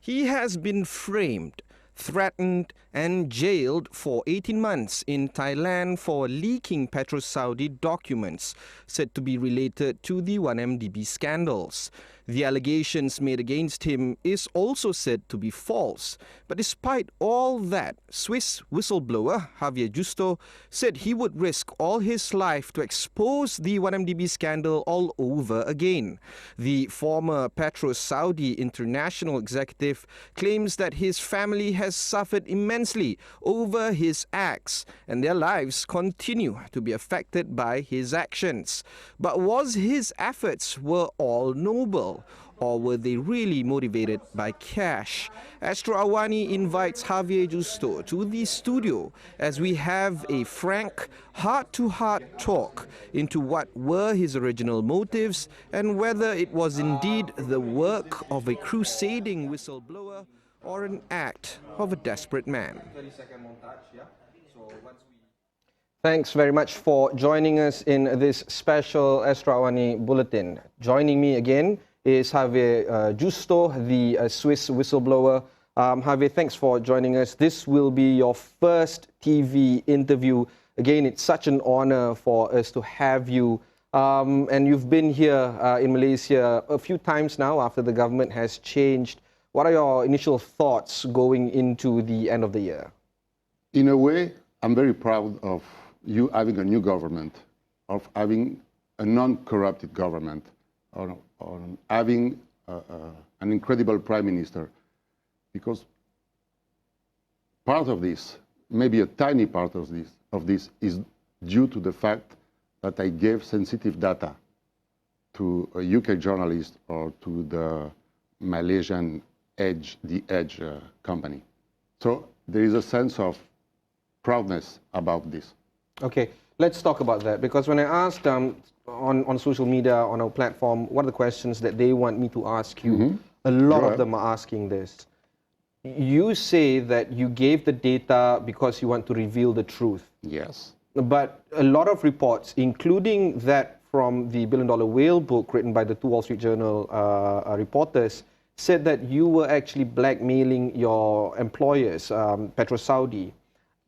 He has been framed, threatened and jailed for 18 months in Thailand for leaking Petra Saudi documents said to be related to the 1MDB scandals. The allegations made against him is also said to be false. But despite all that, Swiss whistleblower Xavier Justo said he would risk all his life to expose the 1MDB scandal all over again. The former Petra Saudi international executive claims that his family has suffered immensely over his acts and their lives continue to be affected by his actions. But was his efforts were all noble? Or were they really motivated by cash? Astro AWANI invites Xavier Justo to the studio as we have a frank, heart-to-heart talk into what were his original motives and whether it was indeed the work of a crusading whistleblower or an act of a desperate man. Thanks very much for joining us in this special Astro AWANI bulletin. Joining me again is Xavier Justo, the Swiss whistleblower. Xavier, thanks for joining us. This will be your first TV interview. Again, it's such an honor for us to have you. And you've been here in Malaysia a few times now after the government has changed. What are your initial thoughts going into the end of the year? In a way, I'm very proud of you having a new government, of having a non-corrupted government, or having an incredible prime minister, because part of this, maybe a tiny part of this is due to the fact that I gave sensitive data to a UK journalist or to the Malaysian Edge company. So there is a sense of proudness about this. Okay, let's talk about that, because when I asked on social media, on our platform, what are the questions that they want me to ask you? A lot of them are asking this. You say that you gave the data because you want to reveal the truth. Yes. But a lot of reports, including that from the $1 Billion Whale book written by the two Wall Street Journal reporters, said that you were actually blackmailing your employers, Petra Saudi.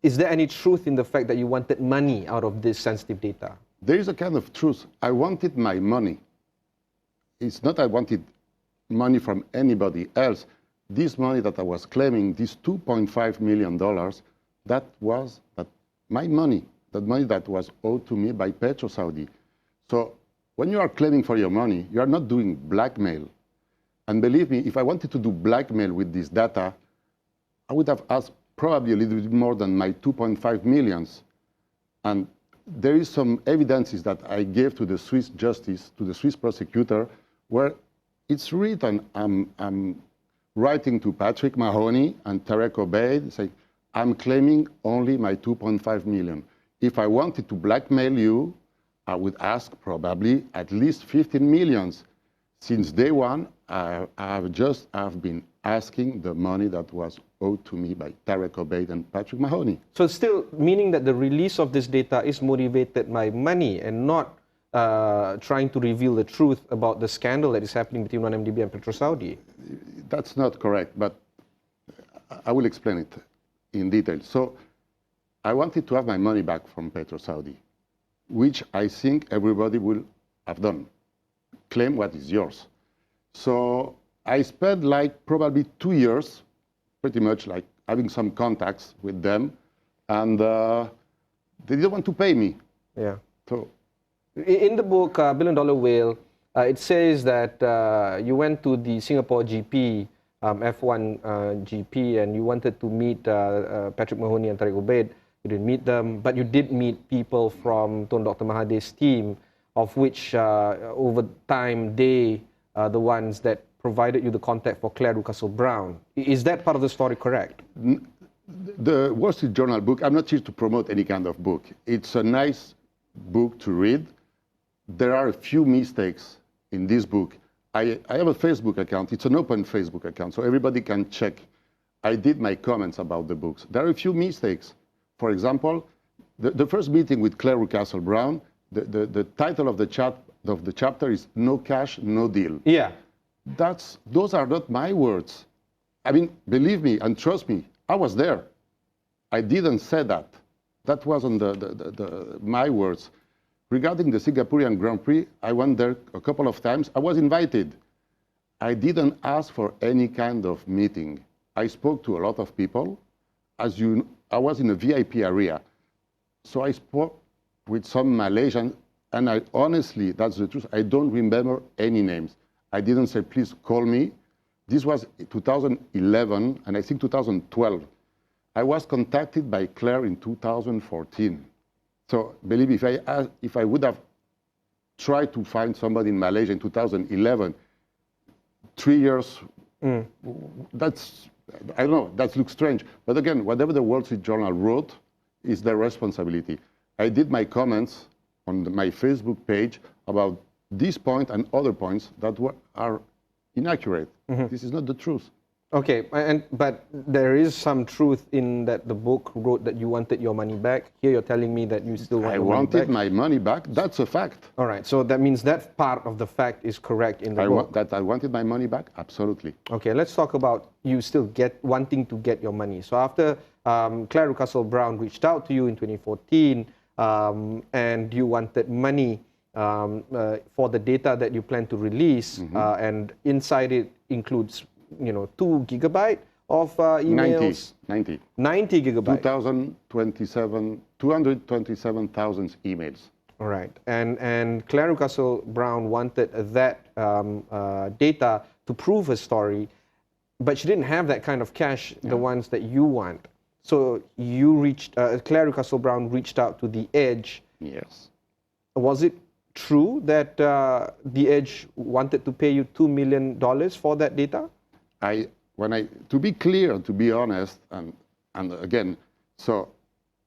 Is there any truth in the fact that you wanted money out of this sensitive data? There is a kind of truth. I wanted my money. It's not I wanted money from anybody else. This money that I was claiming, this $2.5 million, that was my money, that money that was owed to me by Petra Saudi. So when you are claiming for your money, you are not doing blackmail. And believe me, if I wanted to do blackmail with this data, I would have asked probably a little bit more than my 2.5 millions. And there is some evidences that I gave to the Swiss justice, to the Swiss prosecutor, where it's written, I'm writing to Patrick Mahoney and Tarek Obeid, saying, I'm claiming only my 2.5 million. If I wanted to blackmail you, I would ask probably at least 15 millions. Since day one, I've been asking the money that was owed to me by Tarek Obeid and Patrick Mahoney. So still meaning that the release of this data is motivated by money and not trying to reveal the truth about the scandal that is happening between 1MDB and Petra Saudi? That's not correct, but I will explain it in detail. So I wanted to have my money back from Petra Saudi, which I think everybody will have done. Claim what is yours. So I spent like probably 2 years, pretty much like having some contacts with them, and they didn't want to pay me. Yeah. So in the book, $1 Billion Whale, it says that you went to the Singapore GP, F1 GP, and you wanted to meet Patrick Mahoney and Tarek Obeid. You didn't meet them, but you did meet people from Tun Dr. Mahathir's team, of which over time they are the ones that provided you the contact for Claire Rucastle-Brown. Is that part of the story correct? The Wall Street Journal book, I'm not here to promote any kind of book. It's a nice book to read. There are a few mistakes in this book. I have a Facebook account. It's an open Facebook account, so everybody can check. I did my comments about the books. There are a few mistakes. For example, the first meeting with Claire Rucastle-Brown, the title of the chapter is "No Cash, No Deal." Yeah. Those are not my words. I mean, believe me and trust me, I was there. I didn't say that. That wasn't my words. Regarding the Singaporean Grand Prix, I went there a couple of times. I was invited. I didn't ask for any kind of meeting. I spoke to a lot of people. As you know, I was in a VIP area. So I spoke with some Malaysians, and I honestly, that's the truth, I don't remember any names. I didn't say, please call me. This was 2011, and I think 2012. I was contacted by Claire in 2014. So believe me, if I would have tried to find somebody in Malaysia in 2011, 3 years, that's, I don't know, that looks strange. But again, whatever the Wall Street Journal wrote is their responsibility. I did my comments on my Facebook page about this point and other points that are inaccurate. This is not the truth. Okay, but there is some truth in that the book wrote that you wanted your money back. Here you're telling me that you still want your money back. I wanted my money back. That's a fact. All right, so that means that part of the fact is correct in the book. That I wanted my money back? Absolutely. Okay, let's talk about you still wanting to get your money. So after Claire Russell-Brown reached out to you in 2014 and you wanted money for the data that you plan to release, and inside it includes 2 gigabyte of emails. 90 gigabyte. 227,000 emails. All right, and Claire Russell-Brown wanted that data to prove her story, but she didn't have that kind of cash, the ones that you want. So you Claire Russell-Brown reached out to The Edge. Yes. Was it true that The Edge wanted to pay you $2 million for that data? To be clear, to be honest, and again, so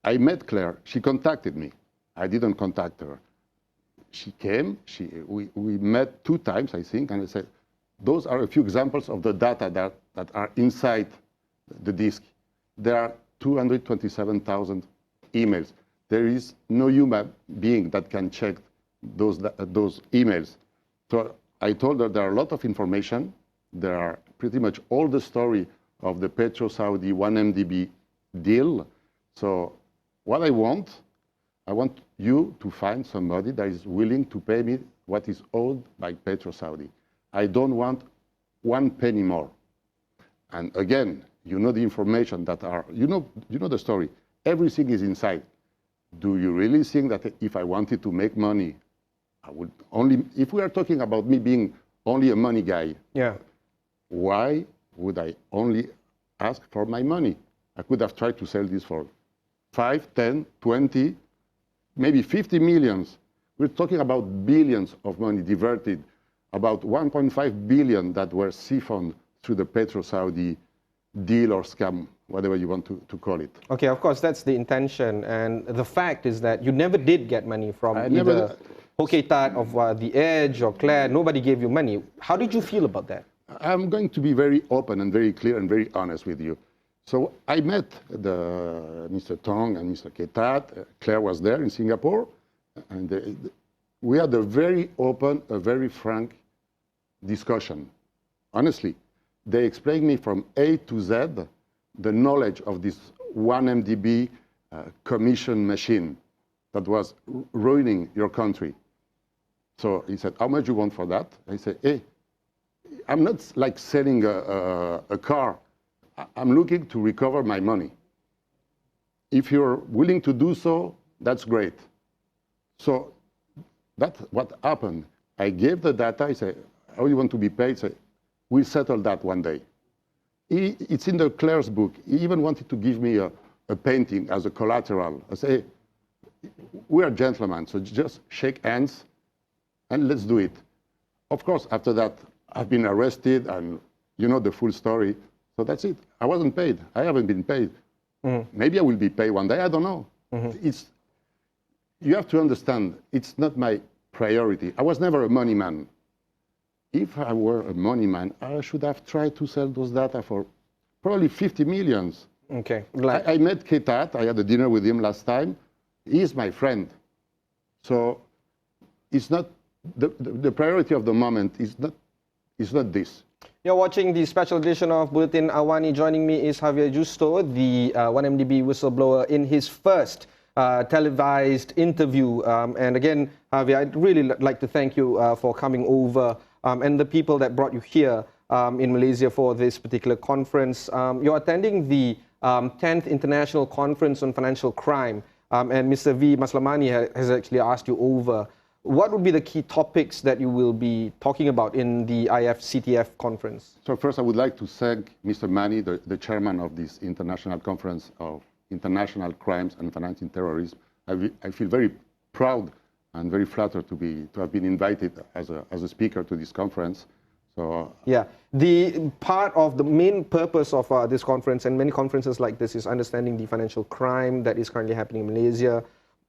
I met Claire. She contacted me. I didn't contact her. She came. We met 2 times, I think, and I said, those are a few examples of the data that are inside the disk. There are 227,000 emails. There is no human being that can check those emails. So I told her there are a lot of information. There are pretty much all the story of the Petra Saudi 1MDB deal. So what I want you to find somebody that is willing to pay me what is owed by Petra Saudi. I don't want 1 penny more. And again, you know the information that are, you know the story. Everything is inside. Do you really think that if I wanted to make money, I would only, if we are talking about me being only a money guy, why would I only ask for my money? I could have tried to sell this for 5, 10, 20, maybe 50 millions. We're talking about billions of money diverted, about 1.5 billion that were siphoned through the Petra Saudi deal or scam, whatever you want to call it. Okay, of course, that's the intention. And the fact is that you never did get money from either Hoketat of The Edge or Claire. Nobody gave you money. How did you feel about that? I'm going to be very open and very clear and very honest with you. So I met Mr. Tong and Mr. Ketat. Claire was there in Singapore. And we had a very open, a very frank discussion. Honestly, they explained me from A to Z the knowledge of this 1MDB commission machine that was ruining your country. So he said, how much do you want for that? I said, hey, I'm not like selling a car. I'm looking to recover my money. If you're willing to do so, that's great. So that's what happened. I gave the data. I said, how do you want to be paid? He said, we'll settle that one day. It's in the Claire's book. He even wanted to give me a painting as a collateral. I say, hey, we are gentlemen, so just shake hands and let's do it. Of course, after that, I've been arrested and you know the full story. So that's it. I wasn't paid. I haven't been paid. Maybe I will be paid one day. I don't know. You have to understand, it's not my priority. I was never a money man. If I were a money man, I should have tried to sell those data for probably 50 millions. Okay. I met Ketat. I had a dinner with him last time. He's my friend. So it's not, the priority of the moment is not this. You're watching the special edition of Bulletin AWANI. Joining me is Xavier Justo, the 1MDB whistleblower, in his first televised interview. And again, Javier, I'd really like to thank you for coming over and the people that brought you here in Malaysia for this particular conference. You're attending the 10th International Conference on Financial Crime, and Mr. V. Maslamani has actually asked you over. What would be the key topics that you will be talking about in the IFCTF conference? So first, I would like to thank Mr. Mani, the chairman of this International Conference of International Crimes and Financing Terrorism. I feel very proud and very flattered to have been invited as a speaker to this conference. So, yeah, the main purpose of this conference and many conferences like this is understanding the financial crime that is currently happening in Malaysia.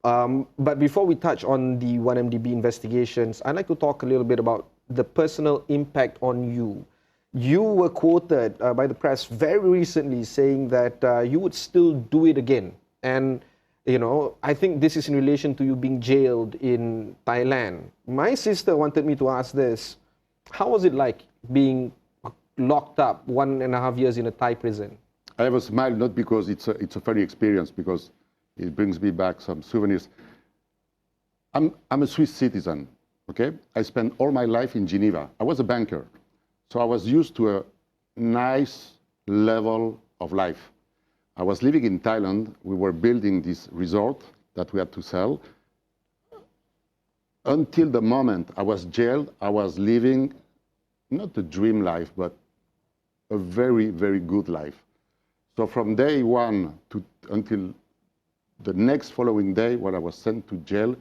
But before we touch on the 1MDB investigations, I'd like to talk a little bit about the personal impact on you. You were quoted by the press very recently saying that you would still do it again. And, you know, I think this is in relation to you being jailed in Thailand. My sister wanted me to ask this. How was it like being locked up 1.5 years in a Thai prison? I have a smile, not because it's a funny experience, because it brings me back some souvenirs. I'm a Swiss citizen, okay? I spent all my life in Geneva. I was a banker, so I was used to a nice level of life. I was living in Thailand. We were building this resort that we had to sell. Until the moment I was jailed, I was living not a dream life, but a very, very good life. So from day one until the next following day, when I was sent to jail,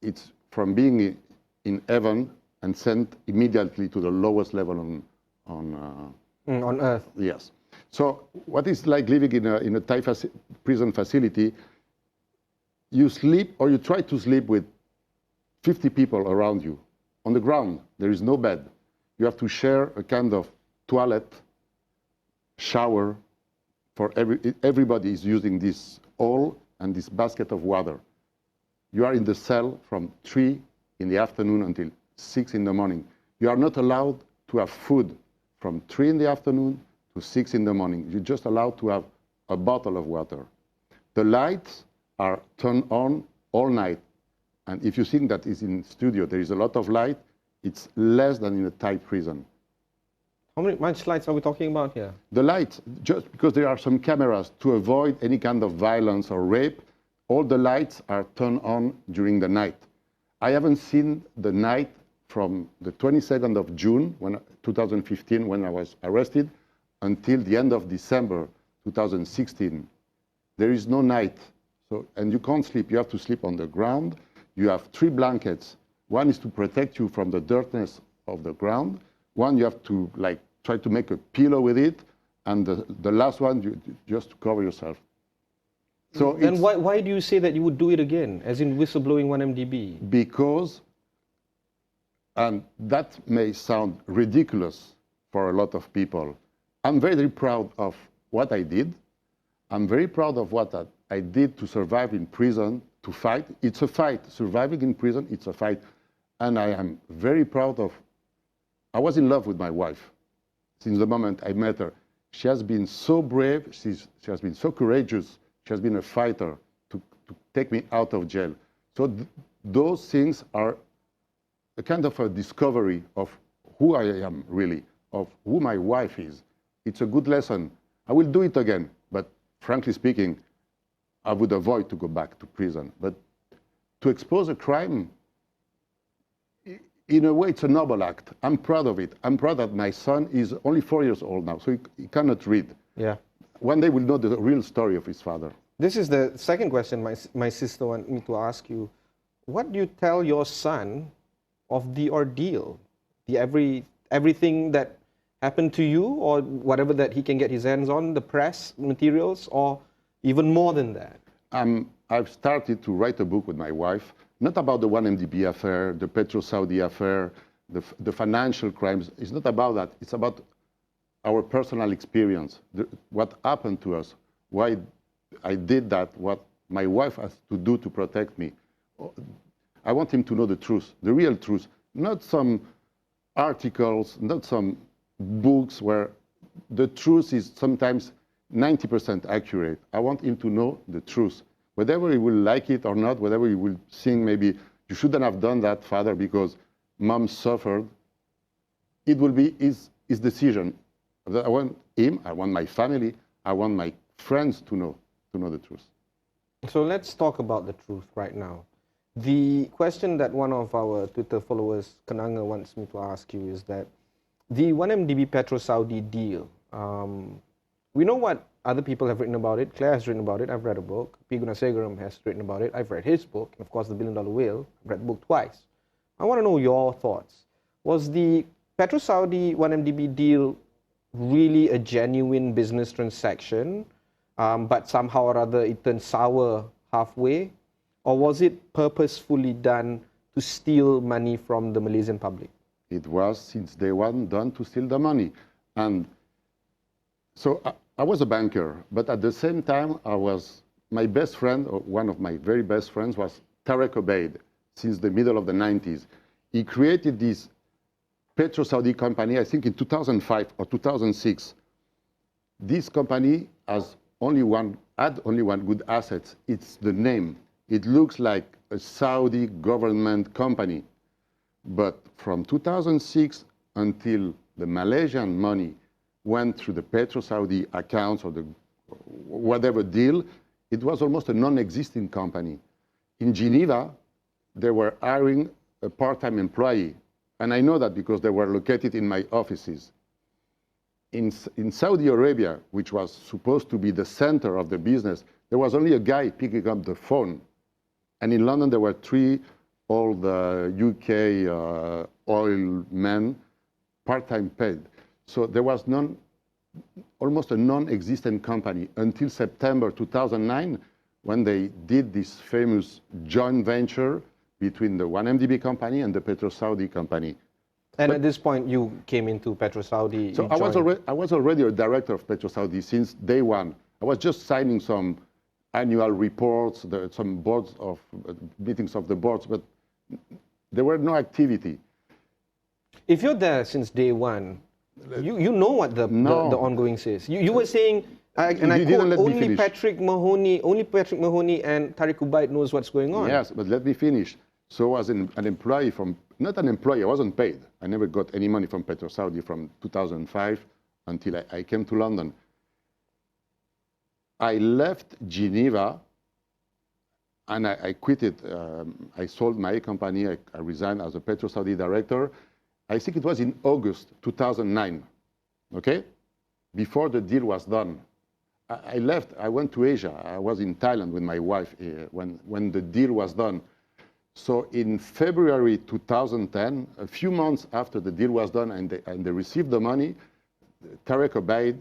it's from being in heaven and sent immediately to the lowest level on earth. Yes. So what is like living in a Thai prison facility? You sleep, or you try to sleep with 50 people around you on the ground. There is no bed. You have to share a kind of toilet, shower. For everybody is using this hall and this basket of water. You are in the cell from 3 in the afternoon until 6 in the morning. You are not allowed to have food from 3 in the afternoon to 6 in the morning. You're just allowed to have a bottle of water. The lights are turned on all night. And if you think that is in studio, there is a lot of light, it's less than in a Thai prison. How much lights are we talking about here? The lights, just because there are some cameras to avoid any kind of violence or rape, all the lights are turned on during the night. I haven't seen the night from the 22nd of June, 2015, when I was arrested, until the end of December 2016. There is no night, and you can't sleep. You have to sleep on the ground. You have 3 blankets. One is to protect you from the dirtiness of the ground. One, you have to try to make a pillow with it, and the last one, just to cover yourself. So and why do you say that you would do it again, as in whistleblowing 1MDB? Because, and that may sound ridiculous for a lot of people, I'm very proud of what I did. I'm very proud of what I did to survive in prison, to fight. It's a fight. Surviving in prison, it's a fight. And I am very proud of. I was in love with my wife since the moment I met her. She has been so brave, she has been so courageous, she has been a fighter to take me out of jail. So those things are a kind of a discovery of who I am really, of who my wife is. It's a good lesson. I will do it again, but frankly speaking, I would avoid to go back to prison. But to expose a crime, in a way, it's a noble act. I'm proud of it. I'm proud that my son is only 4 years old now, so he cannot read. Yeah. One day we'll know the real story of his father. This is the second question my sister wanted me to ask you. What do you tell your son of the ordeal? Everything that happened to you, or whatever that he can get his hands on, the press materials, or even more than that? I've started to write a book with my wife, not about the 1MDB affair, the Petra Saudi affair, the financial crimes. It's not about that. It's about our personal experience, what happened to us, why I did that, what my wife has to do to protect me. I want him to know the truth, the real truth, not some articles, not some books where the truth is sometimes 90% accurate. I want him to know the truth. Whether he will like it or not, whether he will think maybe, you shouldn't have done that, father, because mom suffered, it will be his decision. I want him, I want my family, I want my friends to know the truth. So let's talk about the truth right now. The question that one of our Twitter followers, Kananga, wants me to ask you is that the 1MDB Petra Saudi deal, we know what other people have written about it. Claire has written about it. I've read a book. P. Gunasegaram has written about it. I've read his book. And of course, The $1 Billion Whale. I've read the book twice. I want to know your thoughts. Was the Petra Saudi 1MDB deal really a genuine business transaction, but somehow or other it turned sour halfway? Or was it purposefully done to steal money from the Malaysian public? It was, since day one, done to steal the money. And so I was a banker, but at the same time, my best friend, or one of my very best friends, was Tarek Obeid, since the middle of the 90s. He created this Petra Saudi company, I think in 2005 or 2006. This company had only one good asset. It's the name. It looks like a Saudi government company. But from 2006 until the Malaysian money went through the Petra Saudi accounts or the whatever deal, it was almost a non-existing company. In Geneva, they were hiring a part-time employee. And I know that because they were located in my offices. In Saudi Arabia, which was supposed to be the center of the business, there was only a guy picking up the phone. And in London, there were 3 old UK oil men, part-time paid. So there was almost a non-existent company until September 2009, when they did this famous joint venture between the 1MDB company and the Petra Saudi company. And at this point, you came into Petra Saudi. So I was already a director of Petra Saudi since day one. I was just signing some annual reports, some boards of meetings of the boards, but there were no activity. If you're there since day one, you know what the ongoings is. You were saying, and I quote, only Patrick Mahoney and Tariq Ubaid knows what's going on. Yes, but let me finish. So as an employee from, not an employee, I wasn't paid. I never got any money from Petra Saudi from 2005 until I came to London. I left Geneva and I quit it. I sold my company. I resigned as a Petra Saudi director. I think it was in August 2009, okay? Before the deal was done. I left, I went to Asia. I was in Thailand with my wife when the deal was done. So in February 2010, a few months after the deal was done and they received the money, Tarek Obeid,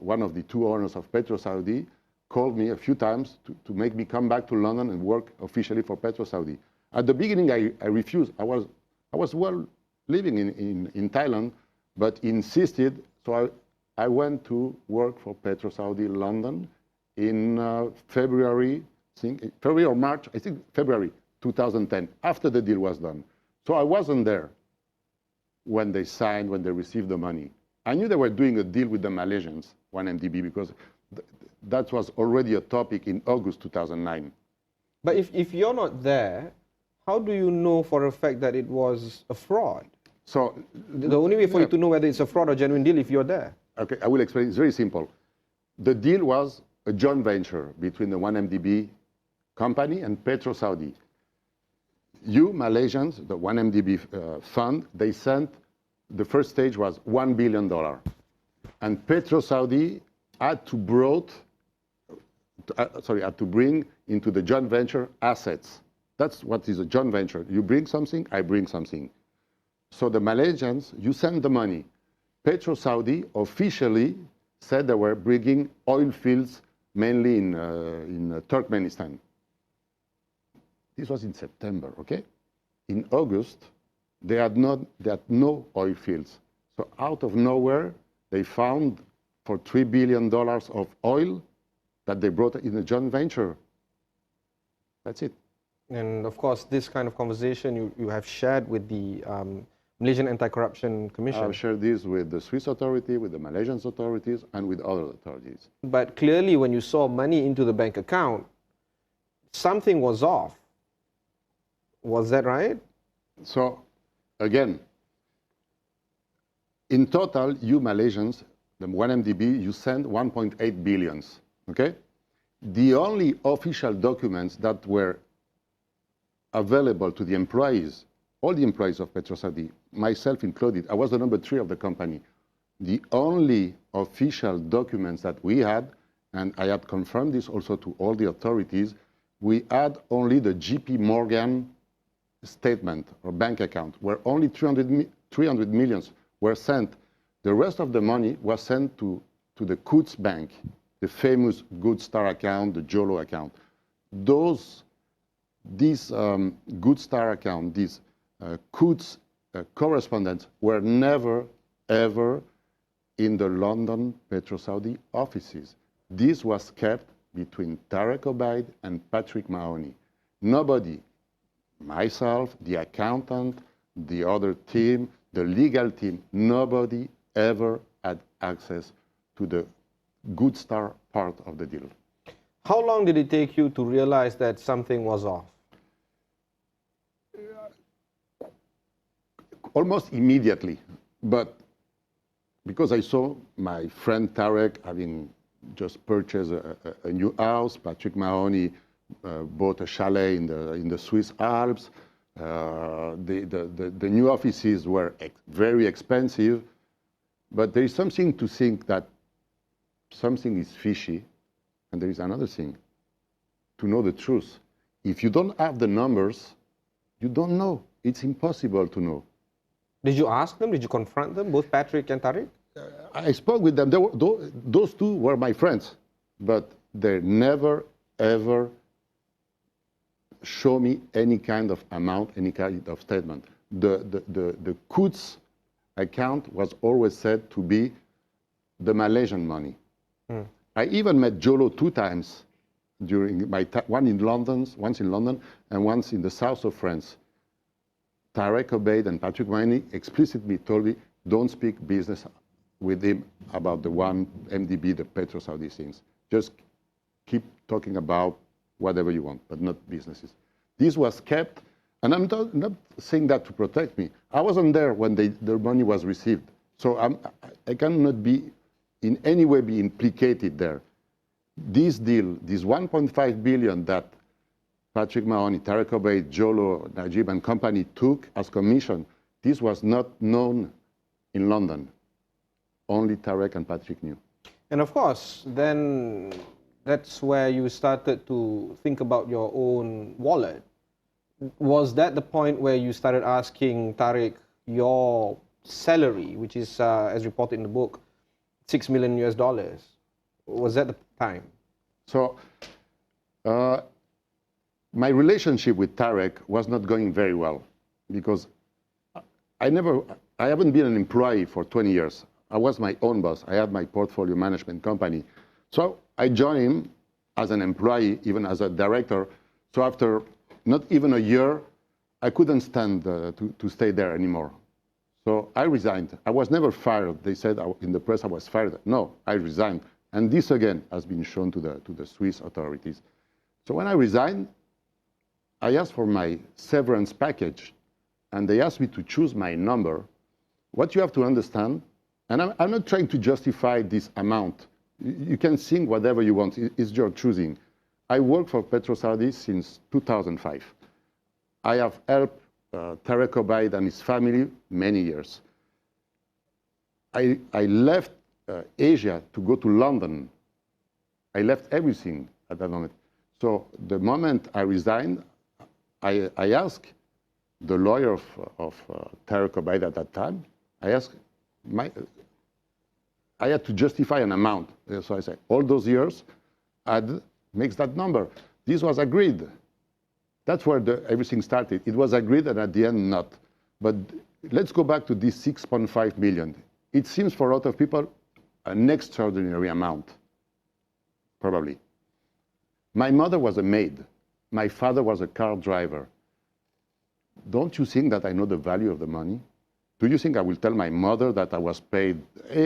one of the 2 owners of Petra Saudi, called me a few times to make me come back to London and work officially for Petra Saudi. At the beginning, I refused. I was well living in Thailand, but he insisted. So I went to work for Petra Saudi London in February or March, I think February 2010, after the deal was done. So I wasn't there when they signed, when they received the money. I knew they were doing a deal with the Malaysians, 1MDB, because that was already a topic in August 2009. But if you're not there, how do you know for a fact that it was a fraud? So the only way for you to know whether it's a fraud or genuine deal if you're there. Okay, I will explain. It's very simple. The deal was a joint venture between the 1MDB company and Petra Saudi. You Malaysians, the 1MDB fund, they sent, the first stage was $1 billion. And Petra Saudi had to bring into the joint venture assets. That's what is a joint venture. You bring something, I bring something. So the Malaysians, you send the money. Petra Saudi officially said they were bringing oil fields mainly in Turkmenistan. This was in September, okay? In August, they had no oil fields. So out of nowhere, they found for $3 billion of oil that they brought in a joint venture. That's it. And of course, this kind of conversation you have shared with the Malaysian Anti-Corruption Commission. I've shared this with the Swiss authority, with the Malaysian authorities, and with other authorities. But clearly, when you saw money into the bank account, something was off. Was that right? So, again, in total, you Malaysians, the 1MDB, you send 1.8 billions, okay? The only official documents that were available to the employees, all the employees of Petra Saudi, myself included, I was the number 3 of the company. The only official documents that we had, and I had confirmed this also to all the authorities, we had only the JP Morgan statement or bank account, where only 300 millions were sent. The rest of the money was sent to the Quds Bank, the famous Good Star account, the Jolo account. These Good Star account, these Quds correspondents were never, ever in the London Petra Saudi offices. This was kept between Tarek Obaid and Patrick Mahoney. Nobody, myself, the accountant, the other team, the legal team, nobody ever had access to the Good Star part of the deal. How long did it take you to realize that something was off? Almost immediately, but because I saw my friend Tarek having just purchased a new house, Patrick Mahoney bought a chalet in the Swiss Alps. The new offices were very expensive, but there is something to think that something is fishy, and there is another thing, to know the truth. If you don't have the numbers, you don't know. It's impossible to know. Did you ask them? Did you confront them, both Patrick and Tariq? I spoke with them. Those two were my friends, but they never, ever show me any kind of amount, any kind of statement. The Quds account was always said to be the Malaysian money. I even met Jolo 2 times during my once in London and once in the south of France. Tarek Obaid and Patrick Mahoney explicitly told me, don't speak business with him about the 1MDB, the Petra Saudi things. Just keep talking about whatever you want, but not businesses. This was kept, and I'm not saying that to protect me. I wasn't there when their money was received, so I cannot be in any way be implicated there. This deal, this 1.5 billion that Patrick Mahoney, Tarek Obaid, Jolo, Najib and company took as commission, this was not known in London. Only Tarek and Patrick knew. And of course, then that's where you started to think about your own wallet. Was that the point where you started asking Tarek your salary, which is, as reported in the book, $6 million US? Was that the time? So, my relationship with Tarek was not going very well because I haven't been an employee for 20 years. I was my own boss. I had my portfolio management company. So I joined him as an employee, even as a director. So after not even a year, I couldn't stand to stay there anymore. So I resigned. I was never fired. They said in the press I was fired. No, I resigned. And this again has been shown to the Swiss authorities. So when I resigned, I asked for my severance package, and they asked me to choose my number. What you have to understand, and I'm not trying to justify this amount. You can think whatever you want. It's your choosing. I work for Petra Saudi since 2005. I have helped Tarek Obaid and his family many years. I left Asia to go to London. I left everything at that moment. So the moment I resigned, I asked the lawyer of Tarek Obaid at that time, I had to justify an amount. So I said, all those years, makes that number. This was agreed. That's where everything started. It was agreed, and at the end, not. But let's go back to this 6.5 million. It seems for a lot of people an extraordinary amount, probably. My mother was a maid. My father was a car driver. Don't you think that I know the value of the money? Do you think I will tell my mother that I was paid?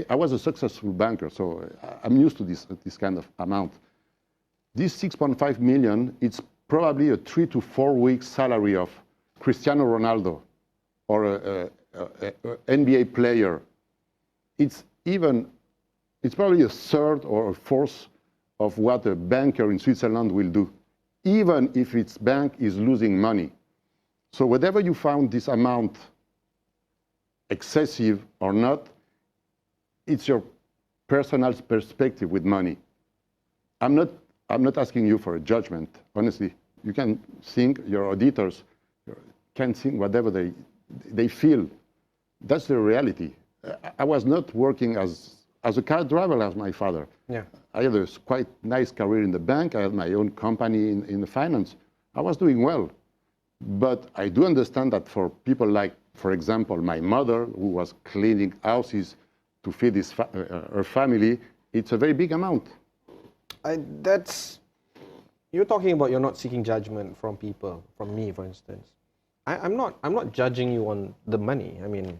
I was a successful banker, so I'm used to this kind of amount. This 6.5 million, it's probably a 3 to 4 weeks salary of Cristiano Ronaldo or a NBA player. It's probably a third or a fourth of what a banker in Switzerland will do, even if its bank is losing money. So whatever you found this amount excessive or not, it's your personal perspective with money. I'm not asking you for a judgment, honestly. You can think, your auditors can think whatever they feel. That's the reality. I was not working as a car driver as my father. Yeah. I had a quite nice career in the bank. I had my own company in the finance. I was doing well. But I do understand that for people like, for example, my mother, who was cleaning houses to feed her family, it's a very big amount. You're talking about you're not seeking judgment from people, from me, for instance. I'm not judging you on the money. I mean,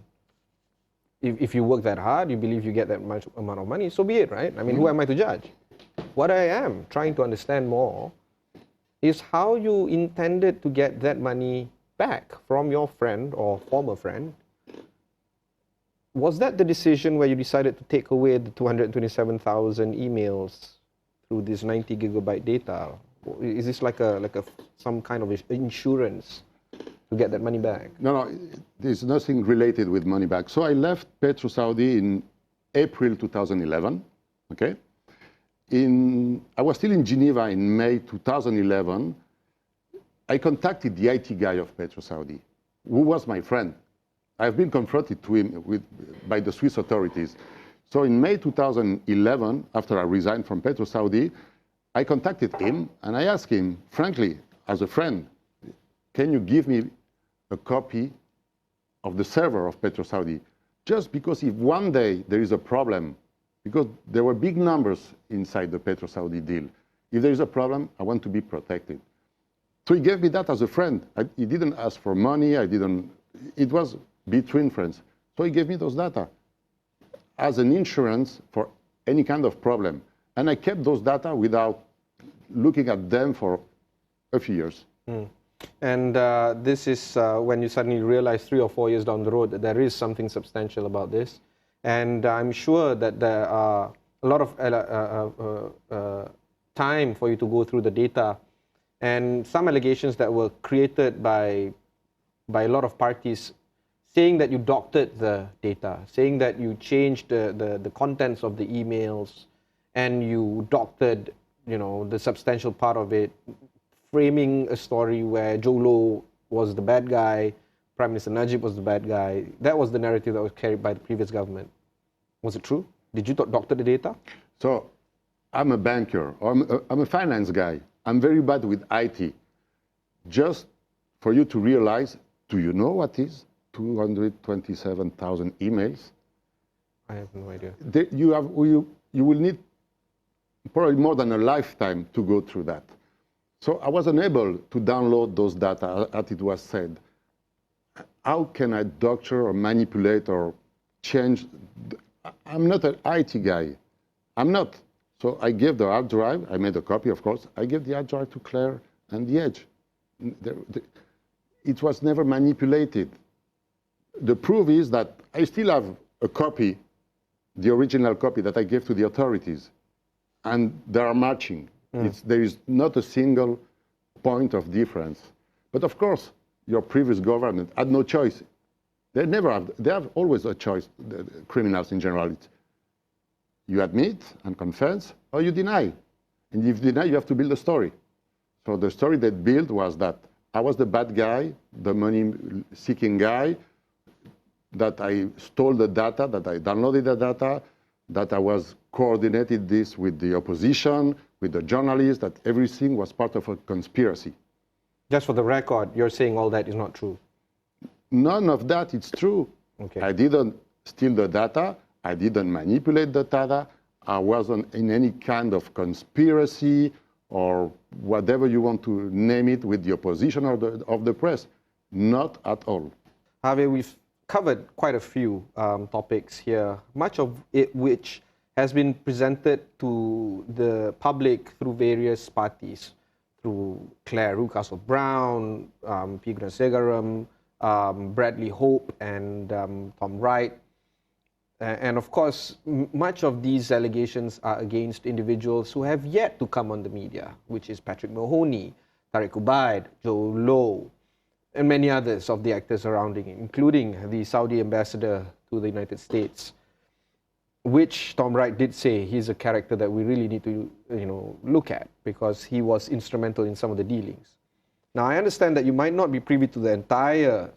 if you work that hard, you believe you get that much amount of money, so be it, right? I mean, who am I to judge? What I am trying to understand more is how you intended to get that money back from your friend or former friend. Was that the decision where you decided to take away the 227,000 emails through this 90 gigabyte data? Is this like some kind of insurance to get that money back? No, there's nothing related with money back. So I left Petra Saudi in April 2011, okay? I was still in Geneva in May 2011. I contacted the IT guy of Petra Saudi, who was my friend. I've been confronted to him by the Swiss authorities. So in May 2011, after I resigned from Petra Saudi, I contacted him and I asked him, frankly, as a friend, can you give me a copy of the server of Petra Saudi? Just because if one day there is a problem, because there were big numbers inside the Petra Saudi deal. If there is a problem, I want to be protected. So he gave me that as a friend. He didn't ask for money. It was between friends. So he gave me those data as an insurance for any kind of problem. And I kept those data without looking at them for a few years. Mm. And this is when you suddenly realize 3 or 4 years down the road that there is something substantial about this. And I'm sure that there are a lot of time for you to go through the data, and some allegations that were created by a lot of parties saying that you doctored the data, saying that you changed the contents of the emails and you doctored, the substantial part of it, framing a story where Jolo was the bad guy, Prime Minister Najib was the bad guy. That was the narrative that was carried by the previous government. Was it true? Did you doctor the data? So I'm a banker, I'm a finance guy. I'm very bad with IT. Just for you to realize, do you know what is 227,000 emails? I have no idea. You will need probably more than a lifetime to go through that. So I was unable to download those data, as it was said. How can I doctor or manipulate or change? I'm not an IT guy. I'm not. So I gave the hard drive. I made a copy, of course. I gave the hard drive to Claire and the Edge. It was never manipulated. The proof is that I still have a copy, the original copy that I gave to the authorities, and they are matching. There is not a single point of difference. But of course, your previous government had no choice. They have always a choice, the criminals in general. You admit and confess, or you deny. And if you deny, you have to build a story. So the story they built was that I was the bad guy, the money-seeking guy, that I stole the data, that I downloaded the data, that I was coordinated this with the opposition, with the journalists, that everything was part of a conspiracy. Just for the record, you're saying all that is not true? None of that is true. Okay. I didn't steal the data. I didn't manipulate the data. I wasn't in any kind of conspiracy or whatever you want to name it with the opposition or of the press. Not at all. Javier, we've covered quite a few topics here, much of it which has been presented to the public through various parties, through Claire Rucastle-Brown, Pigna Segaram, Bradley Hope, and Tom Wright. And of course, much of these allegations are against individuals who have yet to come on the media, which is Patrick Mahoney, Tariq Ubaid, Joe Low, and many others of the actors surrounding him, including the Saudi ambassador to the United States, which Tom Wright did say he's a character that we really need to, look at because he was instrumental in some of the dealings. Now, I understand that you might not be privy to the entire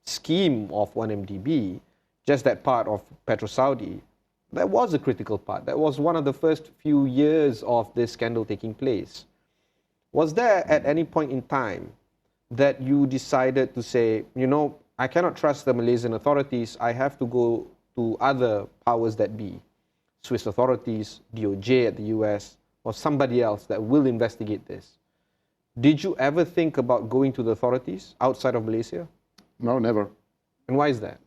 scheme of 1MDB, just that part of Petra Saudi. That was a critical part. That was one of the first few years of this scandal taking place. Was there at any point in time that you decided to say, I cannot trust the Malaysian authorities, I have to go to other powers that be, Swiss authorities, DOJ at the US, or somebody else that will investigate this? Did you ever think about going to the authorities outside of Malaysia? No, never. And why is that?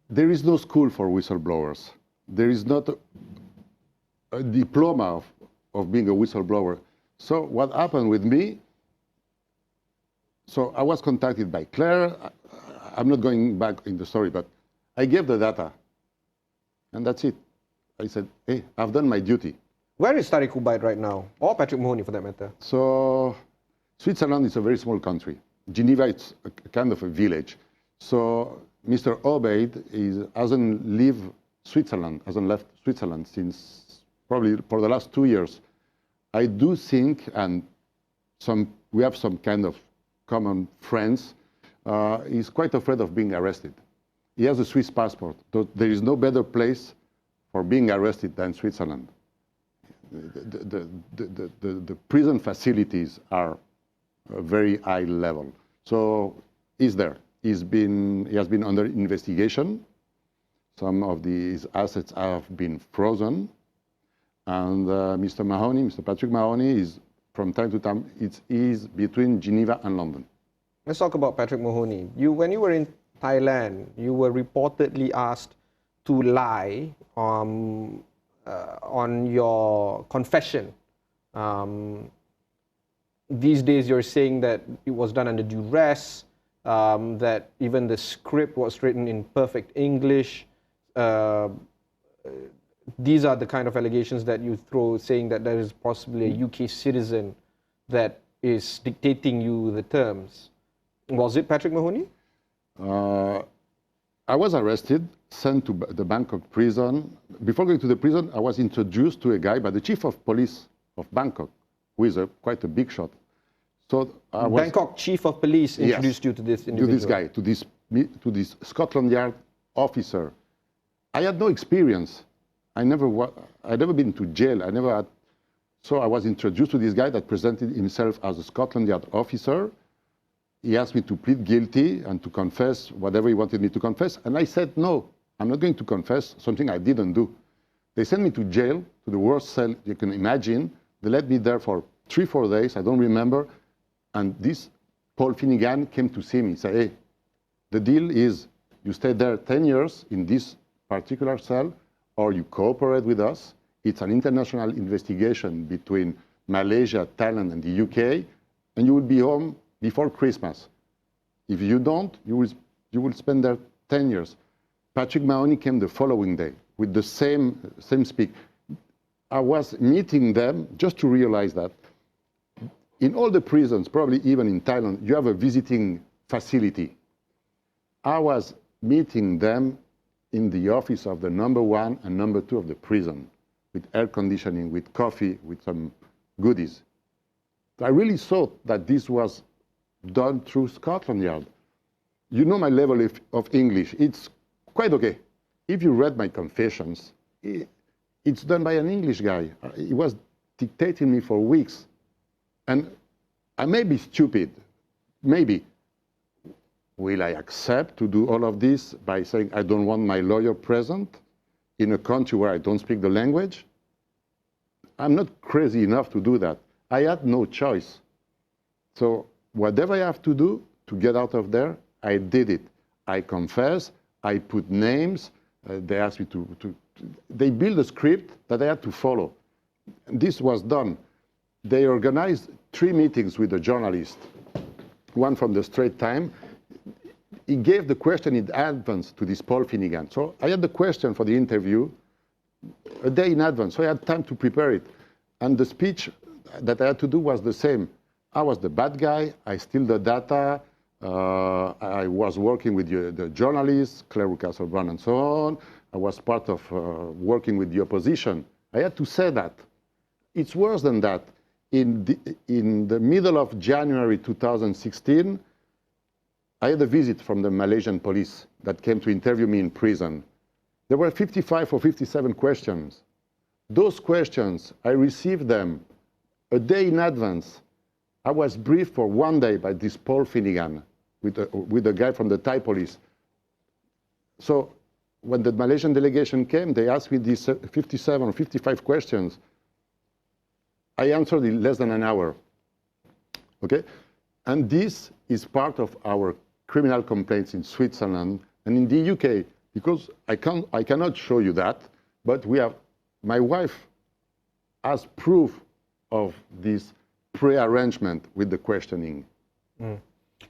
There is no school for whistleblowers. There is not a diploma of being a whistleblower. So what happened with me, so I was contacted by Claire. I'm not going back in the story, but I gave the data, and that's it. I said, hey, I've done my duty. Where is Tariq Ubaid right now? Or Patrick Mahoney, for that matter? So Switzerland is a very small country. Geneva is a kind of a village. So Mr. Ubaid hasn't left Switzerland since probably for the last 2 years. I do think, and we have some kind of common friends, he's quite afraid of being arrested. He has a Swiss passport. There is no better place for being arrested than Switzerland. The prison facilities are a very high level. So he's there. He has been under investigation. Some of his assets have been frozen. And Mr. Patrick Mahoney is, from time to time, is between Geneva and London. Let's talk about Patrick Mahoney. When you were in Thailand, you were reportedly asked to lie on your confession. These days you're saying that it was done under duress, that even the script was written in perfect English. These are the kind of allegations that you throw, saying that there is possibly a UK citizen that is dictating you the terms. Was it Patrick Mahoney? I was arrested, sent to the Bangkok prison. Before going to the prison, I was introduced to a guy by the chief of police of Bangkok, who is quite a big shot. So Bangkok chief of police introduced you to this individual? To this guy, to this Scotland Yard officer. I had no experience. I never been to jail. So I was introduced to this guy that presented himself as a Scotland Yard officer. He asked me to plead guilty and to confess whatever he wanted me to confess. And I said, no, I'm not going to confess something I didn't do. They sent me to jail, to the worst cell you can imagine. They let me there for 3-4 days, I don't remember. And this Paul Finnegan came to see me, say, hey, the deal is you stay there 10 years in this particular cell, or you cooperate with us. It's an international investigation between Malaysia, Thailand, and the UK, and you will be home before Christmas. If you don't, you will spend there 10 years. Patrick Mahoney came the following day with the same speak. I was meeting them just to realize that in all the prisons, probably even in Thailand, you have a visiting facility. I was meeting them in the office of the #1 and #2 of the prison, with air conditioning, with coffee, with some goodies. I really thought that this was done through Scotland Yard. You know my level of English. It's quite okay. If you read my confessions, it's done by an English guy. He was dictating me for weeks. And I may be stupid, maybe. Will I accept to do all of this by saying I don't want my lawyer present in a country where I don't speak the language? I'm not crazy enough to do that. I had no choice. So whatever I have to do to get out of there, I did it. I confess, I put names, they asked me they built a script that I had to follow. This was done. They organized 3 meetings with a journalist, one from the Straits Times. He gave the question in advance to this Paul Finnegan. So I had the question for the interview a day in advance, so I had time to prepare it. And the speech that I had to do was the same. I was the bad guy, I steal the data, I was working with the journalists, Claire Castle-Brown and so on. I was part of working with the opposition. I had to say that. It's worse than that. In the middle of January 2016, I had a visit from the Malaysian police that came to interview me in prison. There were 55 or 57 questions. Those questions, I received them a day in advance. I was briefed for 1 day by this Paul Finnegan with a guy from the Thai police. So when the Malaysian delegation came, they asked me these 57 or 55 questions. I answered in less than an hour. Okay? And this is part of our criminal complaints in Switzerland and in the UK, because I cannot show you that, but my wife has proof of this pre-arrangement with the questioning.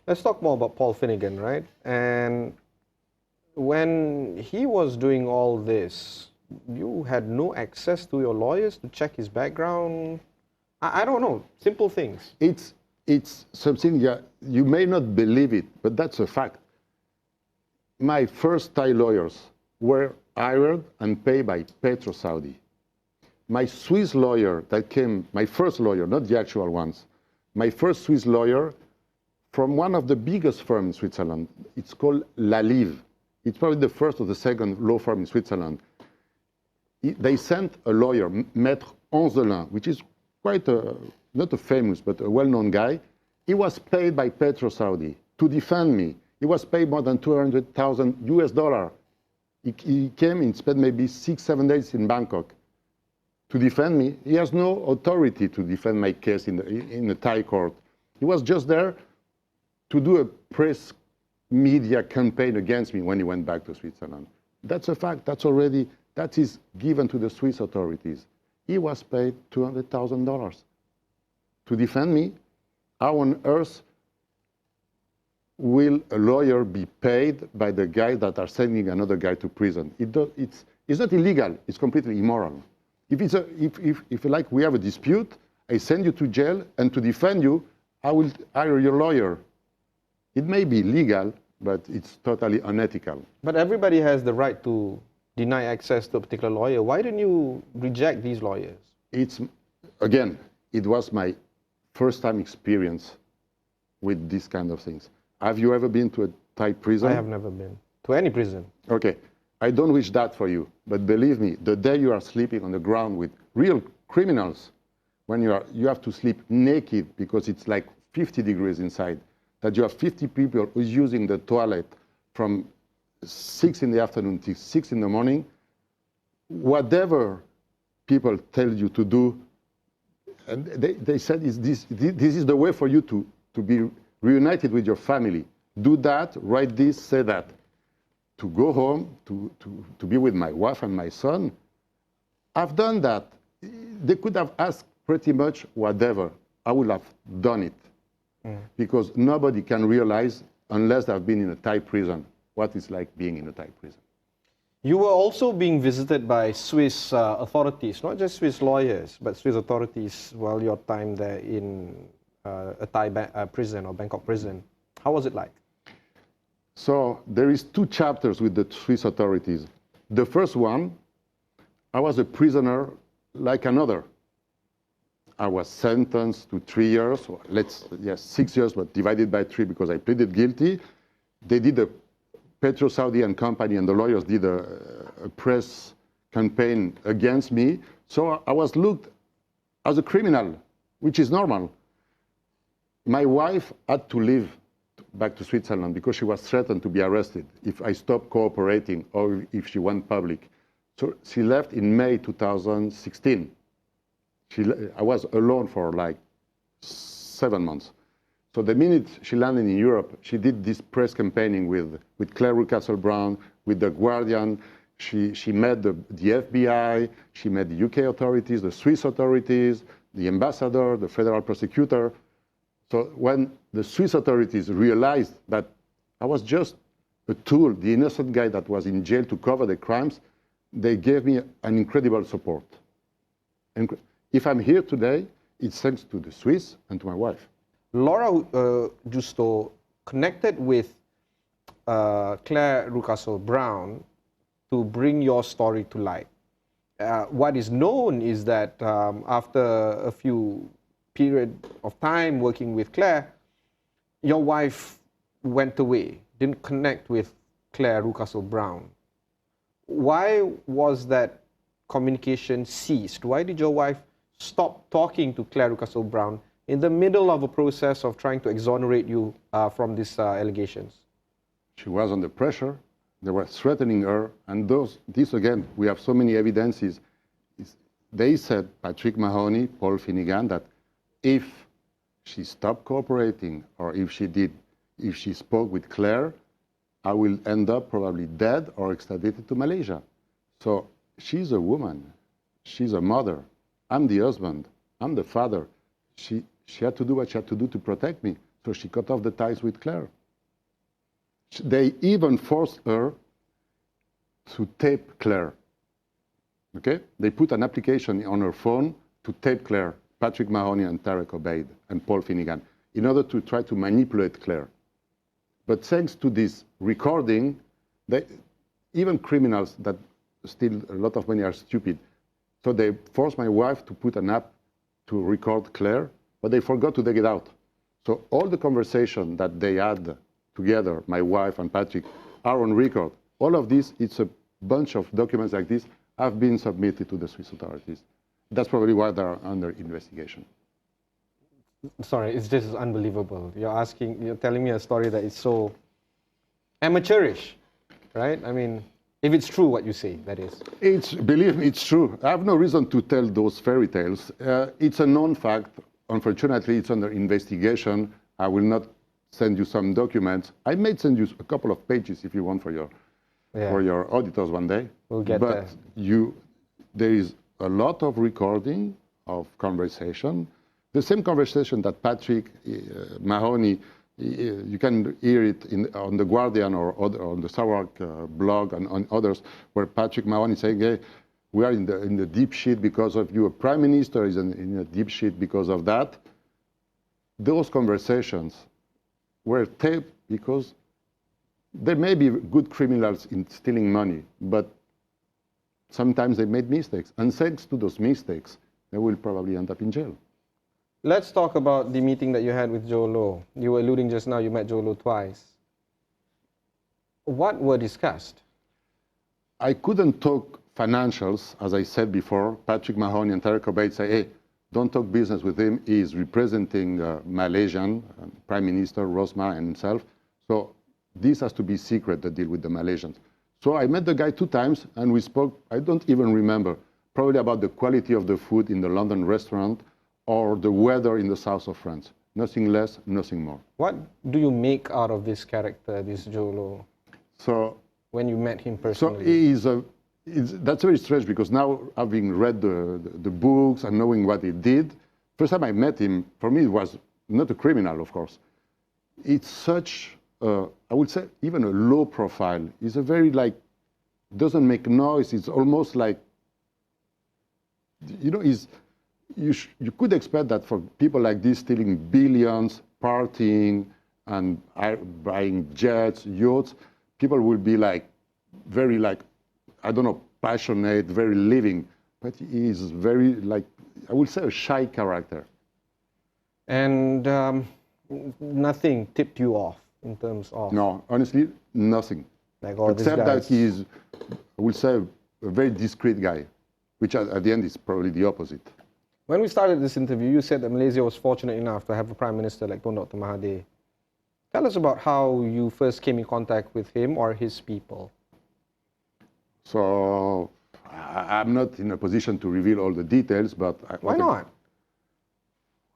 Let's talk more about Paul Finnegan, right? And when he was doing all this, you had no access to your lawyers to check his background? I don't know, simple things. It's something, you may not believe it, but that's a fact. My first Thai lawyers were hired and paid by Petra Saudi. My Swiss lawyer that came, my first lawyer, not the actual ones, my first Swiss lawyer from one of the biggest firms in Switzerland. It's called Lalive. It's probably the first or the second law firm in Switzerland. They sent a lawyer, Maître Onzelin, which is quite not a famous, but a well-known guy. He was paid by Petra Saudi to defend me. He was paid more than $200,000 US. He came and spent maybe 6-7 days in Bangkok to defend me. He has no authority to defend my case in the Thai court. He was just there to do a press media campaign against me when he went back to Switzerland. That's a fact. That is given to the Swiss authorities. He was paid $200,000 to defend me. How on earth will a lawyer be paid by the guy that are sending another guy to prison? It's not illegal. It's completely immoral. If like we have a dispute, I send you to jail, and to defend you, I will hire your lawyer. It may be legal, but it's totally unethical. But everybody has the right to deny access to a particular lawyer. Why didn't you reject these lawyers? Again, it was my first time experience with these kind of things. Have you ever been to a Thai prison? I have never been to any prison. Okay. I don't wish that for you, but believe me, the day you are sleeping on the ground with real criminals, when you have to sleep naked because it's like 50 degrees inside, that you have 50 people who's using the toilet from 6 in the afternoon to 6 in the morning, whatever people tell you to do, and they said this is the way for you to be reunited with your family. Do that, write this, say that. To go home, to be with my wife and my son, I've done that. They could have asked pretty much whatever. I would have done it. Because nobody can realize, unless they've been in a Thai prison, what it's like being in a Thai prison. You were also being visited by Swiss authorities, not just Swiss lawyers, but Swiss authorities while your time there in a Thai prison or Bangkok prison. How was it like? So there is 2 chapters with the Swiss authorities. The first one, I was a prisoner like another. I was sentenced to 3 years, or 6 years, but divided by 3 because I pleaded guilty. They did Petra Saudi and company, and the lawyers did a press campaign against me. So I was looked as a criminal, which is normal. My wife had to leave back to Switzerland because she was threatened to be arrested if I stopped cooperating or if she went public. So she left in May 2016. I was alone for like 7 months. So the minute she landed in Europe, she did this press campaigning with Claire Rucastle-Brown, with The Guardian. She met the FBI, she met the UK authorities, the Swiss authorities, the ambassador, the federal prosecutor. So when the Swiss authorities realized that I was just a tool, the innocent guy that was in jail to cover the crimes, they gave me an incredible support. And if I'm here today, it's thanks to the Swiss and to my wife. Laura Justo connected with Claire Rucastle-Brown to bring your story to light. What is known is that after a few period of time working with Claire, your wife went away, didn't connect with Claire Rucastle-Brown. Why was that communication ceased? Why did your wife stop talking to Claire Rucastle-Brown in the middle of a process of trying to exonerate you from these allegations? She was under pressure. They were threatening her. And this again, we have so many evidences. They said, Patrick Mahoney, Paul Finnegan, that if she stopped cooperating or if she spoke with Claire, I will end up probably dead or extradited to Malaysia. So she's a woman. She's a mother. I'm the husband. I'm the father. She had to do what she had to do to protect me. So she cut off the ties with Claire. They even forced her to tape Claire. Okay? They put an application on her phone to tape Claire, Patrick Mahoney and Tarek Obeid and Paul Finnegan, in order to try to manipulate Claire. But thanks to this recording, even criminals that steal a lot of money are stupid. So they forced my wife to put an app to record Claire, but they forgot to take it out. So all the conversation that they had together, my wife and Patrick, are on record. All of this, it's a bunch of documents like this, have been submitted to the Swiss authorities. That's probably why they're under investigation. Sorry, it's just unbelievable. You're telling me a story that is so amateurish, right? I mean, if it's true what you say, that is. Believe me, it's true. I have no reason to tell those fairy tales. It's a known fact. Unfortunately, it's under investigation. I will not send you some documents. I may send you a couple of pages if you want for your auditors one day. We'll get there. But there is a lot of recording of conversation. The same conversation that Patrick Mahoney, you can hear it on The Guardian or on the Sarawak blog and on others, where Patrick Mahoney is saying, hey, we are in the deep shit because of you. A prime minister is in a deep shit because of that. Those conversations were taped because there may be good criminals in stealing money, but sometimes they made mistakes. And thanks to those mistakes, they will probably end up in jail. Let's talk about the meeting that you had with Joe Low. You were alluding just now, you met Joe Low twice. What were discussed? I couldn't talk financials, as I said before. Patrick Mahoney and Tarek Obeid say, hey, don't talk business with him. He is representing Malaysian, Prime Minister Rosmah and himself. So this has to be secret, the deal with the Malaysians. So I met the guy 2 times and we spoke, I don't even remember, probably about the quality of the food in the London restaurant or the weather in the south of France. Nothing less, nothing more. What do you make out of this character, this Joe Low? So when you met him personally? So that's very strange because now having read the books and knowing what he did, first time I met him, for me it was not a criminal, of course. It's such, I would say, even a low profile. He's a very doesn't make noise. It's almost like, you could expect that for people like this stealing billions, partying, and buying jets, yachts, people will be very I don't know, passionate, very living. But he is very I would say a shy character. And nothing tipped you off in terms of? No, honestly, nothing. Except that he is, I would say, a very discreet guy, which at the end is probably the opposite. When we started this interview, you said that Malaysia was fortunate enough to have a Prime Minister like Tun Dr. Mahathir. Tell us about how you first came in contact with him or his people. So, I'm not in a position to reveal all the details, but... Why not?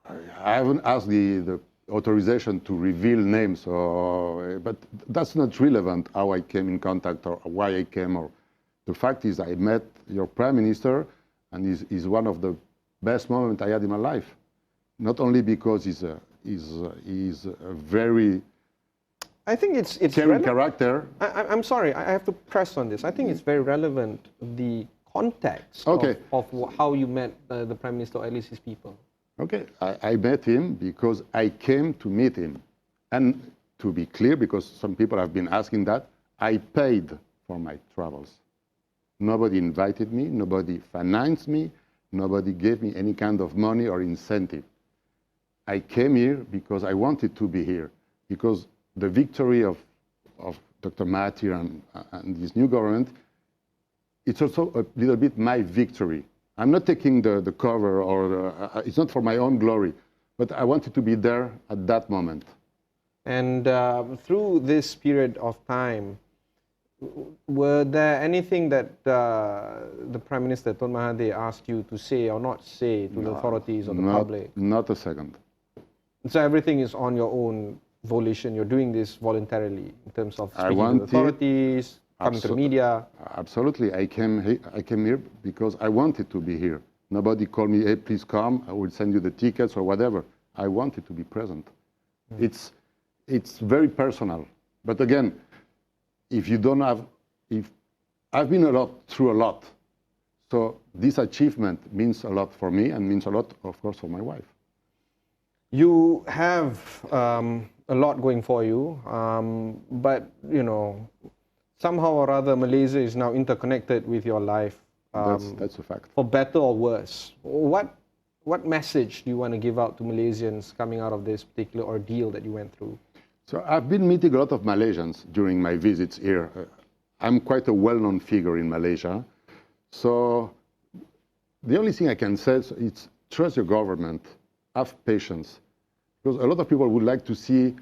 I haven't asked the authorization to reveal names, but that's not relevant how I came in contact or why I came. Or the fact is I met your Prime Minister, and he's one of the best moments I had in my life. Not only because he's a very I think it's caring character. I'm sorry, I have to press on this. I think it's very relevant, the context of how you met the Prime Minister, or at least his people. Okay, I met him because I came to meet him. And to be clear, because some people have been asking that, I paid for my travels. Nobody invited me, nobody financed me, nobody gave me any kind of money or incentive. I came here because I wanted to be here, because the victory of Dr. Mahathir and this new government, it's also a little bit my victory. I'm not taking the cover, or it's not for my own glory, but I wanted to be there at that moment. And through this period of time, were there anything that the Prime Minister, Tun Mahathir, asked you to say or not say to the authorities or the public? Not a second. So everything is on your own volition. You're doing this voluntarily in terms of speaking to the authorities, coming to the media. Absolutely. I came here because I wanted to be here. Nobody called me, hey, please come, I will send you the tickets or whatever. I wanted to be present. It's very personal. But again, if you don't have, I've been through a lot. So this achievement means a lot for me and means a lot, of course, for my wife. You have a lot going for you, but, you know, somehow or other, Malaysia is now interconnected with your life. That's a fact. For better or worse. What message do you want to give out to Malaysians coming out of this particular ordeal that you went through? So I've been meeting a lot of Malaysians during my visits here. I'm quite a well-known figure in Malaysia. So the only thing I can say is trust your government, have patience. Because a lot of people would like to see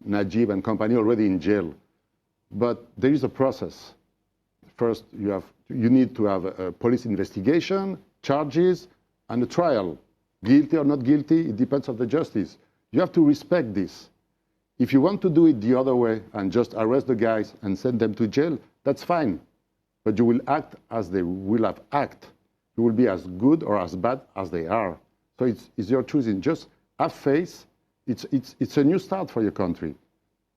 Najib and company already in jail. But there is a process. First, you need to have a police investigation, charges, and a trial. Guilty or not guilty, it depends on the justice. You have to respect this. If you want to do it the other way and just arrest the guys and send them to jail, that's fine. But you will act as they will have acted. You will be as good or as bad as they are. So it's your choosing. Just have faith. It's a new start for your country.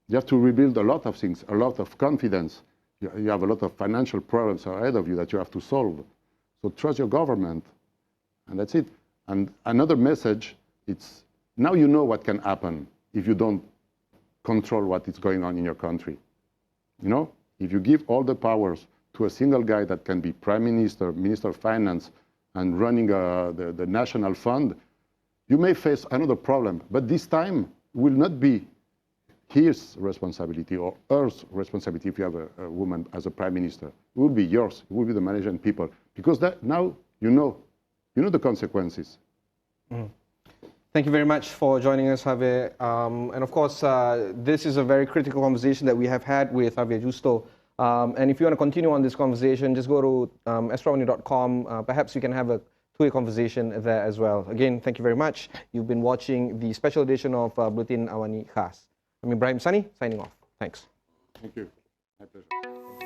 You have to rebuild a lot of things, a lot of confidence. You have a lot of financial problems ahead of you that you have to solve. So trust your government, and that's it. And another message, it's now you know what can happen if you don't control what is going on in your country. You know, if you give all the powers to a single guy that can be Prime Minister, Minister of Finance, and running the national fund, you may face another problem. But this time will not be his responsibility or hers responsibility if you have a woman as a Prime Minister. It will be yours. It will be the Malaysian people. Because now you know the consequences. Mm. Thank you very much for joining us, Javier. And of course, this is a very critical conversation that we have had with Xavier Justo. And if you want to continue on this conversation, just go to astro.com. Perhaps you can have a two-way conversation there as well. Again, thank you very much. You've been watching the special edition of Bulletin AWANI Khas. I'm Ibrahim Sani, signing off. Thanks. Thank you. My pleasure.